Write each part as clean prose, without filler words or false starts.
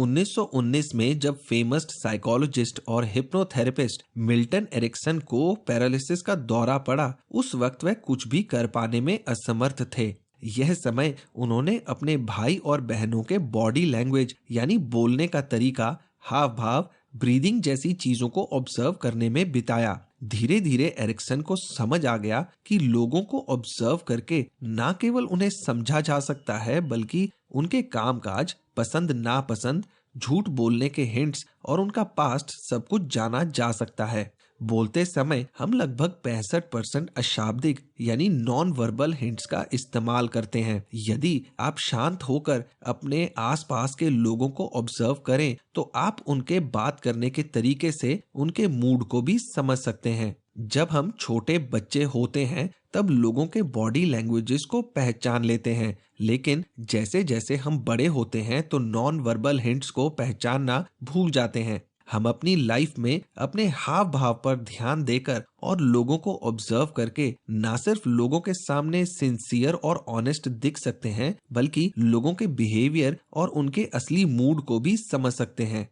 1919 में जब famous psychologist और हिप्नोथेरेपिस्ट मिल्टन एरिक्सन को पैरालिसिस का दौरा पड़ा, उस वक्त वह कुछ भी कर पाने में असमर्थ थे। यह समय उन्होंने अपने भाई और बहनों के बॉडी लैंग्वेज यानी बोलने का तरीका, हाव भाव, ब्रीदिंग जैसी चीजों को ऑब्जर्व करने में बिताया। धीरे धीरे एरिक्सन को समझ आ गया कि लोगों को ऑब्जर्व करके ना केवल उन्हें समझा जा सकता है, बल्कि उनके कामकाज, पसंद नापसंद, झूठ बोलने के हिंट्स और उनका पास्ट सब कुछ जाना जा सकता है। बोलते समय हम लगभग 65% अशाब्दिक यानी नॉन वर्बल हिंट्स का इस्तेमाल करते हैं। यदि आप शांत होकर अपने आसपास के लोगों को ऑब्जर्व करें तो आप उनके बात करने के तरीके से उनके मूड को भी समझ सकते हैं। जब हम छोटे बच्चे होते हैं तब लोगों के बॉडी लैंग्वेजेस को पहचान लेते हैं, लेकिन जैसे जैसे हम बड़े होते हैं तो नॉन वर्बल हिंट्स को पहचानना भूल जाते हैं। हम अपनी लाइफ में अपने हाव भाव पर ध्यान देकर और लोगों को ऑब्जर्व करके ना सिर्फ लोगों के सामने सिंसियर और ऑनेस्ट दिख सकते हैं, बल्कि लोगों के बिहेवियर और उनके असली मूड को भी समझ सकते हैं।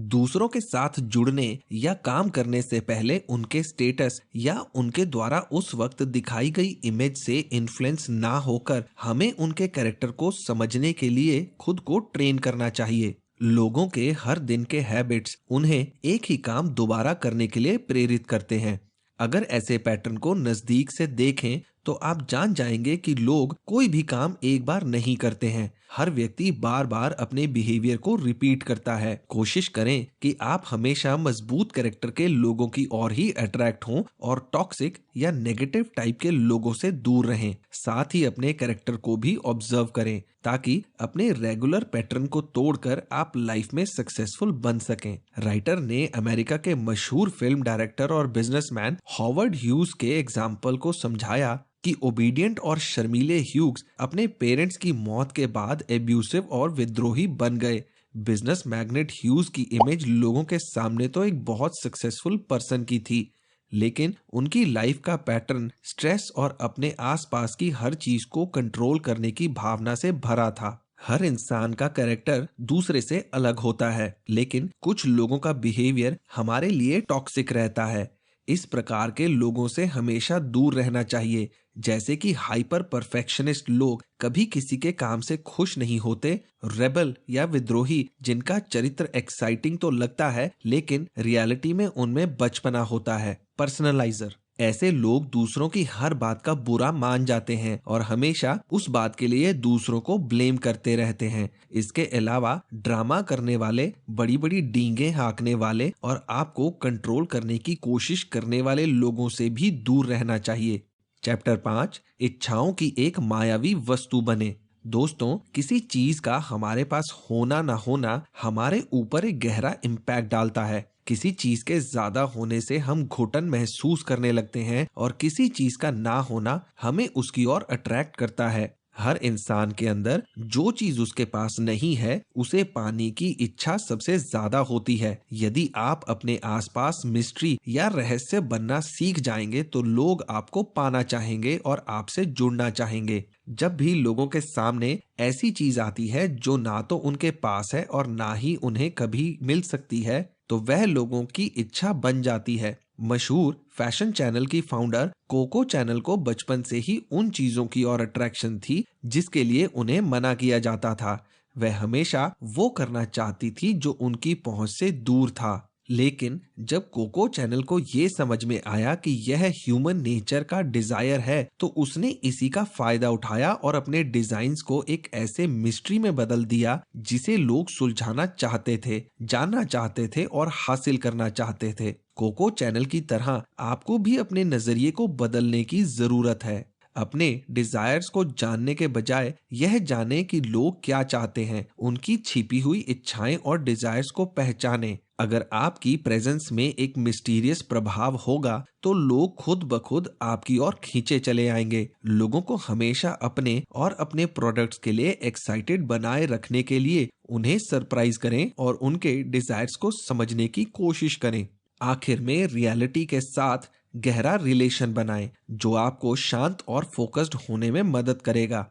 दूसरों के साथ जुड़ने या काम करने से पहले उनके स्टेटस या उनके द्वारा उस वक्त दिखाई गई इमेज से इन्फ्लुएंस ना होकर हमें उनके कैरेक्टर को समझने के लिए खुद को ट्रेन करना चाहिए। लोगों के हर दिन के हैबिट्स उन्हें एक ही काम दोबारा करने के लिए प्रेरित करते हैं। अगर ऐसे पैटर्न को नजदीक से देखें तो आप जान जाएंगे कि लोग कोई भी काम एक बार नहीं करते हैं। हर व्यक्ति बार बार अपने बिहेवियर को रिपीट करता है। कोशिश करें कि आप हमेशा मजबूत कैरेक्टर के लोगों की ओर ही अट्रैक्ट हों और टॉक्सिक या नेगेटिव टाइप के लोगों से दूर रहें। साथ ही अपने कैरेक्टर को भी ऑब्जर्व करें ताकि अपने रेगुलर पैटर्न को तोड़कर आप लाइफ में सक्सेसफुल बन सकें। राइटर ने अमेरिका के मशहूर फिल्म डायरेक्टर और बिजनेसमैन हॉवर्ड ह्यूज के एग्जाम्पल को समझाया कि ओबीडियंट और शर्मीले ह्यूग्स अपने पेरेंट्स की मौत के बाद एब्यूसिव और विद्रोही बन गए। बिजनेस मैग्नेट ह्यूज की इमेज लोगों के सामने तो एक बहुत सक्सेसफुल पर्सन की थी, लेकिन उनकी लाइफ का पैटर्न स्ट्रेस और अपने आसपास की हर चीज को कंट्रोल करने की भावना से भरा था। हर इंसान का कैरेक्टर दूसरे से अलग होता है, लेकिन कुछ लोगों का बिहेवियर हमारे लिए टॉक्सिक रहता है। इस प्रकार के लोगों से हमेशा दूर रहना चाहिए। जैसे कि हाइपर परफेक्शनिस्ट लोग कभी किसी के काम से खुश नहीं होते, रेबल या विद्रोही जिनका चरित्र एक्साइटिंग तो लगता है लेकिन रियलिटी में उनमें बचपना होता है, पर्सनलाइजर। ऐसे लोग दूसरों की हर बात का बुरा मान जाते हैं और हमेशा उस बात के लिए दूसरों को ब्लेम करते रहते हैं। इसके अलावा ड्रामा करने वाले, बड़ी बड़ी डींगे हाँकने वाले और आपको कंट्रोल करने की कोशिश करने वाले लोगों से भी दूर रहना चाहिए। चैप्टर 5, इच्छाओं की एक मायावी वस्तु बने। दोस्तों, किसी चीज का हमारे पास होना ना होना हमारे ऊपर एक गहरा इम्पैक्ट डालता है। किसी चीज के ज्यादा होने से हम घुटन महसूस करने लगते हैं और किसी चीज का ना होना हमें उसकी ओर अट्रैक्ट करता है। हर इंसान के अंदर जो चीज उसके पास नहीं है उसे पाने की इच्छा सबसे ज्यादा होती है। यदि आप अपने आसपास मिस्ट्री या रहस्य बनना सीख जाएंगे तो लोग आपको पाना चाहेंगे और आपसे जुड़ना चाहेंगे। जब भी लोगों के सामने ऐसी चीज आती है जो ना तो उनके पास है और ना ही उन्हें कभी मिल सकती है, तो वह लोगों की इच्छा बन जाती है। मशहूर फैशन चैनल की फाउंडर कोको चैनल को बचपन से ही उन चीजों की ओर अट्रैक्शन थी जिसके लिए उन्हें मना किया जाता था। वह हमेशा वो करना चाहती थी जो उनकी पहुंच से दूर था। लेकिन जब कोको चैनल को ये समझ में आया कि यह ह्यूमन नेचर का डिजायर है, तो उसने इसी का फायदा उठाया और अपने डिजाइन्स को एक ऐसे मिस्ट्री में बदल दिया जिसे लोग सुलझाना चाहते थे, जानना चाहते थे और हासिल करना चाहते थे। कोको चैनल की तरह आपको भी अपने नजरिए को बदलने की जरूरत है। अपने डिजायर्स को जानने के बजाय यह जाने कि लोग क्या चाहते हैं, उनकी छिपी हुई इच्छाएं और डिजायर्स को पहचानें। अगर आपकी प्रेजेंस में एक मिस्टीरियस प्रभाव होगा तो लोग खुद ब खुद आपकी ओर खींचे चले आएंगे। लोगों को हमेशा अपने और अपने प्रोडक्ट्स के लिए एक्साइटेड बनाए रखने के लिए उन्हें सरप्राइज करें और उनके डिजायर्स को समझने की कोशिश करें। आखिर में रियलिटी के साथ गहरा रिलेशन बनाएं जो आपको शांत और फोकस्ड होने में मदद करेगा।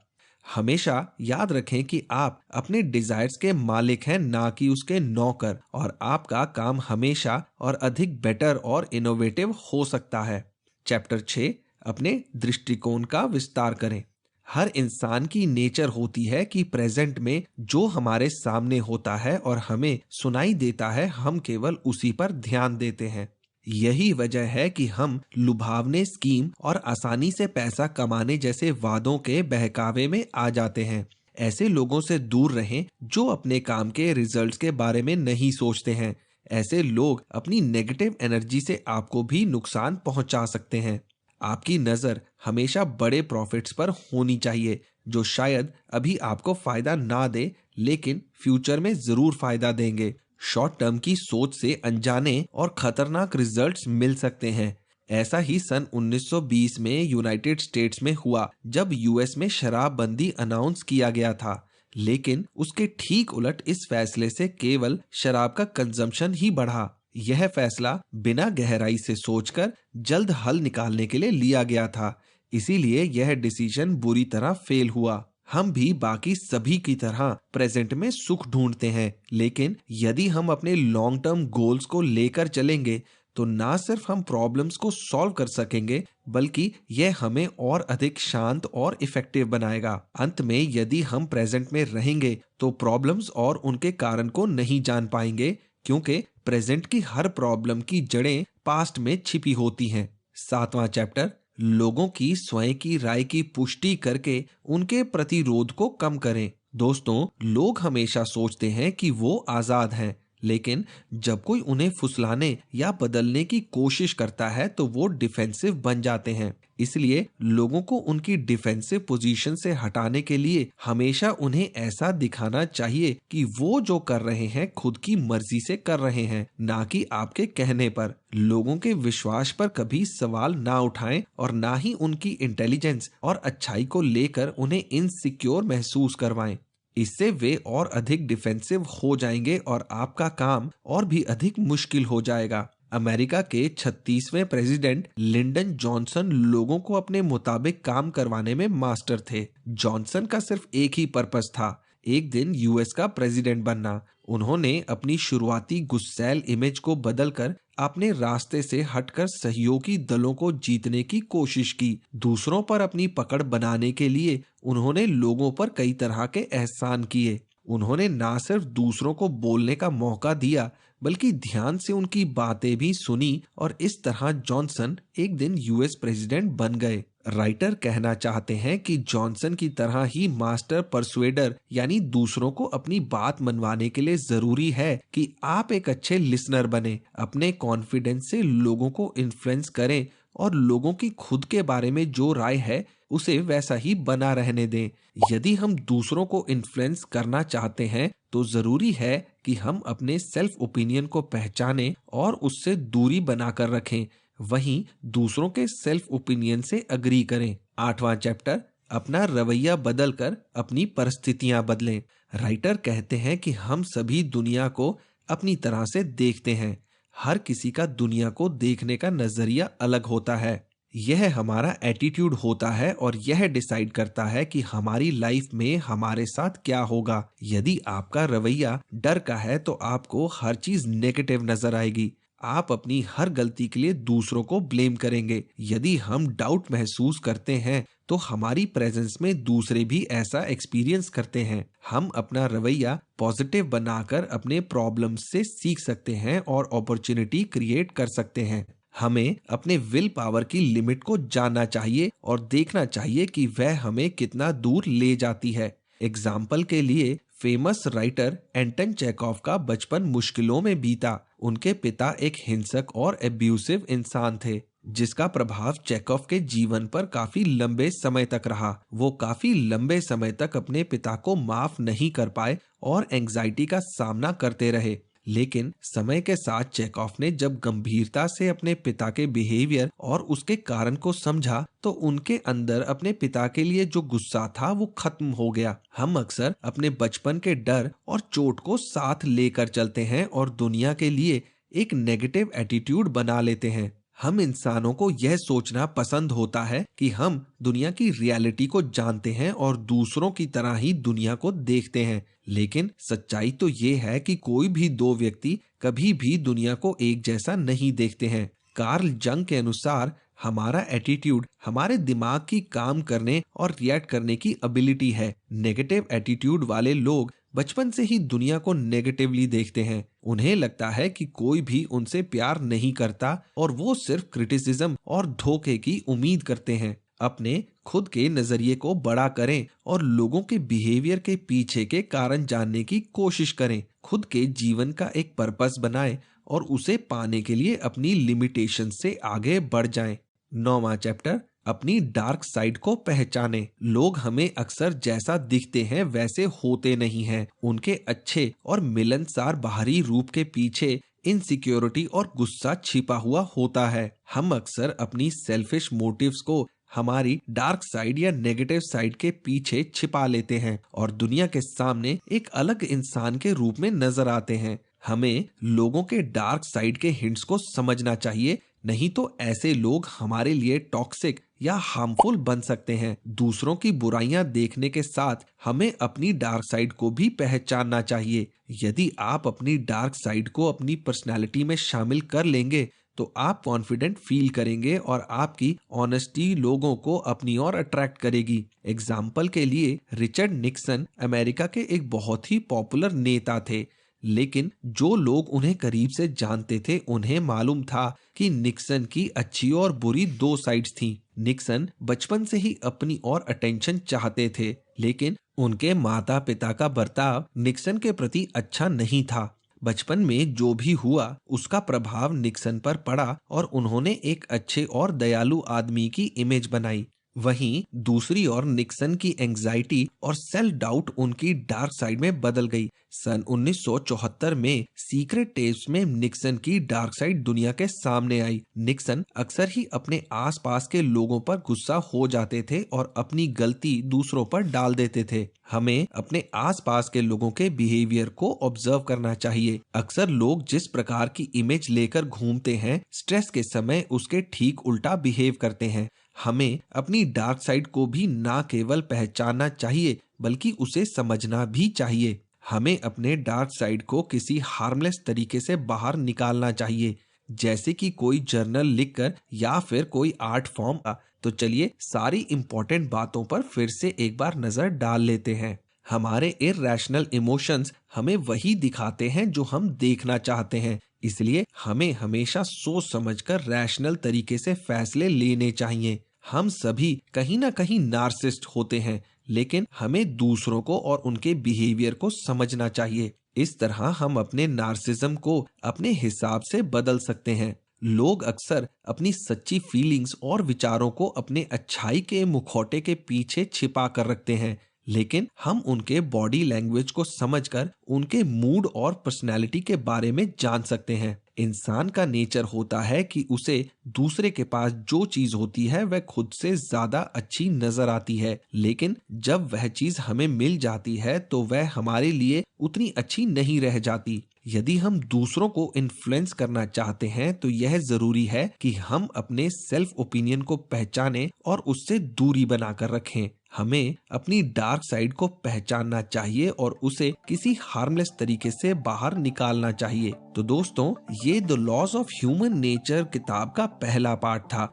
हमेशा याद रखें कि आप अपने डिजायर्स के मालिक हैं, ना कि उसके नौकर, और आपका काम हमेशा और अधिक बेटर और इनोवेटिव हो सकता है। चैप्टर 6, अपने दृष्टिकोण का विस्तार करें। हर इंसान की नेचर होती है कि प्रेजेंट में जो हमारे सामने होता है और हमें सुनाई देता है, हम केवल उसी पर ध्यान देते हैं। यही वजह है कि हम लुभावने स्कीम और आसानी से पैसा कमाने जैसे वादों के बहकावे में आ जाते हैं। ऐसे लोगों से दूर रहें जो अपने काम के रिजल्ट्स के बारे में नहीं सोचते हैं। ऐसे लोग अपनी नेगेटिव एनर्जी से आपको भी नुकसान पहुंचा सकते हैं। आपकी नज़र हमेशा बड़े प्रॉफिट्स पर होनी चाहिए, जो शायद अभी आपको फायदा ना दे लेकिन फ्यूचर में जरूर फायदा देंगे। शॉर्ट टर्म की सोच से अनजाने और खतरनाक रिजल्ट्स मिल सकते हैं। ऐसा ही सन 1920 में यूनाइटेड स्टेट्स में हुआ, जब यूएस में शराबबंदी अनाउंस किया गया था। लेकिन उसके ठीक उलट इस फैसले से केवल शराब का कंजम्पशन ही बढ़ा। यह फैसला बिना गहराई से सोचकर जल्द हल निकालने के लिए लिया गया था। इसीलिए यह डिसीजन बुरी तरह फेल हुआ। हम भी बाकी सभी की तरह प्रेजेंट में सुख ढूंढते हैं, लेकिन यदि हम अपने लॉन्ग टर्म गोल्स को लेकर चलेंगे तो ना सिर्फ हम प्रॉब्लम्स को सॉल्व कर सकेंगे, बल्कि यह हमें और अधिक शांत और इफेक्टिव बनाएगा। अंत में यदि हम प्रेजेंट में रहेंगे तो प्रॉब्लम्स और उनके कारण को नहीं जान पाएंगे, क्योंकि प्रेजेंट की हर प्रॉब्लम की जड़ें पास्ट में छिपी होती हैं। 7वां चैप्टर, लोगों की स्वयं की राय की पुष्टि करके उनके प्रतिरोध को कम करें। दोस्तों, लोग हमेशा सोचते हैं कि वो आजाद हैं, लेकिन जब कोई उन्हें फुसलाने या बदलने की कोशिश करता है तो वो डिफेंसिव बन जाते हैं। इसलिए लोगों को उनकी डिफेंसिव पोजीशन से हटाने के लिए हमेशा उन्हें ऐसा दिखाना चाहिए कि वो जो कर रहे हैं खुद की मर्जी से कर रहे हैं, ना कि आपके कहने पर। लोगों के विश्वास पर कभी सवाल ना उठाएं और ना ही उनकी इंटेलिजेंस और अच्छाई को लेकर उन्हें इनसिक्योर महसूस करवाएं। इससे वे और अधिक डिफेंसिव हो जाएंगे और आपका काम और भी अधिक मुश्किल हो जाएगा। अमेरिका के 36वें प्रेसिडेंट लिंडन जॉनसन लोगों को अपने मुताबिक काम करवाने में मास्टर थे। जॉनसन का सिर्फ एक ही पर्पस था, एक दिन यूएस का प्रेसिडेंट बनना। उन्होंने अपनी शुरुआती गुस्सैल इमेज को बदलकर अपने रास्ते से हटकर सहयोगी दलों को जीतने की कोशिश की। दूसरों पर अपनी पकड़ बनाने के लिए उन्होंने लोगों पर कई तरह के एहसान किए। उन्होंने ना सिर्फ दूसरों को बोलने का मौका दिया, बल्कि ध्यान से उनकी बातें भी सुनी, और इस तरह जॉनसन एक दिन यूएस प्रेसिडेंट बन गए। राइटर कहना चाहते हैं कि जॉनसन की तरह ही मास्टर परसुएडर यानी दूसरों को अपनी बात मनवाने के लिए जरूरी है कि आप एक अच्छे लिसनर बने, अपने कॉन्फिडेंस से लोगों को इन्फ्लुएंस करें और लोगों की खुद के बारे में जो राय है उसे वैसा ही बना रहने दें। यदि हम दूसरों को इन्फ्लुएंस करना चाहते हैं तो जरूरी है कि हम अपने सेल्फ ओपिनियन को पहचानें और उससे दूरी बनाकर रखें, वहीं दूसरों के सेल्फ ओपिनियन से अग्री करें। 8वां चैप्टर, अपना रवैया बदलकर अपनी परिस्थितियां बदलें। राइटर कहते हैं कि हम सभी दुनिया को अपनी तरह से देखते हैं। हर किसी का दुनिया को देखने का नजरिया अलग होता है। यह हमारा एटीट्यूड होता है और यह डिसाइड करता है कि हमारी लाइफ में हमारे साथ क्या होगा। यदि आपका रवैया डर का है तो आपको हर चीज नेगेटिव नजर आएगी। आप अपनी हर गलती के लिए दूसरों को ब्लेम करेंगे। यदि हम डाउट महसूस करते हैं तो हमारी प्रेजेंस में दूसरे भी ऐसा एक्सपीरियंस करते हैं। हम अपना रवैया पॉजिटिव बनाकर अपने प्रॉब्लम्स से सीख सकते हैं और अपॉर्चुनिटी क्रिएट कर सकते हैं। हमें अपने विल पावर की लिमिट को जानना चाहिए और देखना चाहिए कि वह हमें कितना दूर ले जाती है। एग्जाम्पल के लिए, फेमस राइटर एंटन चेखोव का बचपन मुश्किलों में बीता। उनके पिता एक हिंसक और एब्यूसिव इंसान थे, जिसका प्रभाव चेखोव के जीवन पर काफी लंबे समय तक रहा। वो काफी लंबे समय तक अपने पिता को माफ नहीं कर पाए और एंजाइटी का सामना करते रहे। लेकिन समय के साथ चेखोव ने जब गंभीरता से अपने पिता के बिहेवियर और उसके कारण को समझा तो उनके अंदर अपने पिता के लिए जो गुस्सा था वो खत्म हो गया। हम अक्सर अपने बचपन के डर और चोट को साथ लेकर चलते हैं और दुनिया के लिए एक नेगेटिव एटीट्यूड बना लेते हैं। हम इंसानों को यह सोचना पसंद होता है कि हम दुनिया की रियलिटी को जानते हैं और दूसरों की तरह ही दुनिया को देखते हैं। लेकिन सच्चाई तो ये है कि कोई भी दो व्यक्ति कभी भी दुनिया को एक जैसा नहीं देखते हैं। कार्ल जंग के अनुसार हमारा एटीट्यूड हमारे दिमाग की काम करने और रिएक्ट करने की एबिलिटी है। नेगेटिव एटीट्यूड वाले लोग बचपन से ही दुनिया को नेगेटिवली देखते हैं। उन्हें लगता है कि कोई भी उनसे प्यार नहीं करता और वो सिर्फ क्रिटिसिज्म और धोखे की उम्मीद करते हैं। अपने खुद के नजरिए को बड़ा करें और लोगों के बिहेवियर के पीछे के कारण जानने की कोशिश करें। खुद के जीवन का एक पर्पस बनाएं और उसे पाने के लिए अपनी लिमिटेशन से आगे बढ़ जाएं। 9वां चैप्टर, अपनी डार्क साइड को पहचाने। लोग हमें अक्सर जैसा दिखते हैं वैसे होते नहीं हैं। उनके अच्छे और मिलनसार बाहरी रूप के पीछे इनसिक्योरिटी और गुस्सा छिपा हुआ होता है। हम अक्सर अपनी सेल्फिश मोटिव्स को हमारी डार्क साइड या नेगेटिव साइड के पीछे छिपा लेते हैं और दुनिया के सामने एक अलग इंसान के रूप में नजर आते हैं। हमें लोगों के डार्क साइड के हिंट्स को समझना चाहिए, नहीं तो ऐसे लोग हमारे लिए टॉक्सिक या हार्मफुल बन सकते हैं। दूसरों की बुराइयां देखने के साथ हमें अपनी डार्क साइड को भी पहचानना चाहिए। यदि आप अपनी डार्क साइड को अपनी पर्सनालिटी में शामिल कर लेंगे तो आप कॉन्फिडेंट फील करेंगे और आपकी ऑनेस्टी लोगों को अपनी ओर अट्रैक्ट करेगी। एग्जाम्पल के लिए रिचर्ड निक्सन अमेरिका के एक बहुत ही पॉपुलर नेता थे, लेकिन जो लोग उन्हें करीब से जानते थे उन्हें मालूम था कि निक्सन की अच्छी और बुरी दो साइड्स थी। निक्सन बचपन से ही अपनी और अटेंशन चाहते थे, लेकिन उनके माता पिता का बर्ताव निक्सन के प्रति अच्छा नहीं था। बचपन में जो भी हुआ उसका प्रभाव निक्सन पर पड़ा और उन्होंने एक अच्छे और दयालु आदमी की इमेज बनाई। वहीं दूसरी ओर निक्सन की एंजाइटी और सेल्फ डाउट उनकी डार्क साइड में बदल गई। सन 1974 में सीक्रेट टेप्स में निक्सन की डार्क साइड दुनिया के सामने आई। निक्सन अक्सर ही अपने आसपास के लोगों पर गुस्सा हो जाते थे और अपनी गलती दूसरों पर डाल देते थे। हमें अपने आसपास के लोगों के बिहेवियर को ऑब्जर्व करना चाहिए। अक्सर लोग जिस प्रकार की इमेज लेकर घूमते हैं, स्ट्रेस के समय उसके ठीक उल्टा बिहेव करते हैं। हमें अपनी डार्क साइड को भी ना केवल पहचानना चाहिए बल्कि उसे समझना भी चाहिए। हमें अपने डार्क साइड को किसी हार्मलेस तरीके से बाहर निकालना चाहिए, जैसे कि कोई जर्नल लिखकर या फिर कोई आर्ट फॉर्म। तो चलिए सारी इंपॉर्टेंट बातों पर फिर से एक बार नजर डाल लेते हैं। हमारे इरैशनल इमोशंस हमें वही दिखाते हैं जो हम देखना चाहते हैं, इसलिए हमें हमेशा सोच समझकर रैशनल तरीके से फैसले लेने चाहिए। हम सभी कहीं ना कहीं नार्सिसिस्ट होते हैं, लेकिन हमें दूसरों को और उनके बिहेवियर को समझना चाहिए। इस तरह हम अपने नार्सिज्म को अपने हिसाब से बदल सकते हैं। लोग अक्सर अपनी सच्ची फीलिंग्स और विचारों को अपने अच्छाई के मुखौटे के पीछे छिपा कर रखते हैं, लेकिन हम उनके बॉडी लैंग्वेज को समझकर उनके मूड और पर्सनैलिटी के बारे में जान सकते हैं। इंसान का नेचर होता है कि उसे दूसरे के पास जो चीज होती है वह खुद से ज्यादा अच्छी नजर आती है, लेकिन जब वह चीज हमें मिल जाती है तो वह हमारे लिए उतनी अच्छी नहीं रह जाती। यदि हम दूसरों को इन्फ्लुएंस करना चाहते हैं तो यह जरूरी है कि हम अपने सेल्फ ओपिनियन को पहचानें और उससे दूरी बनाकर रखें। हमें अपनी डार्क साइड को पहचानना चाहिए और उसे किसी हार्मलेस तरीके से बाहर निकालना चाहिए। तो दोस्तों, ये the laws of human nature किताब का पहला पार्ट था।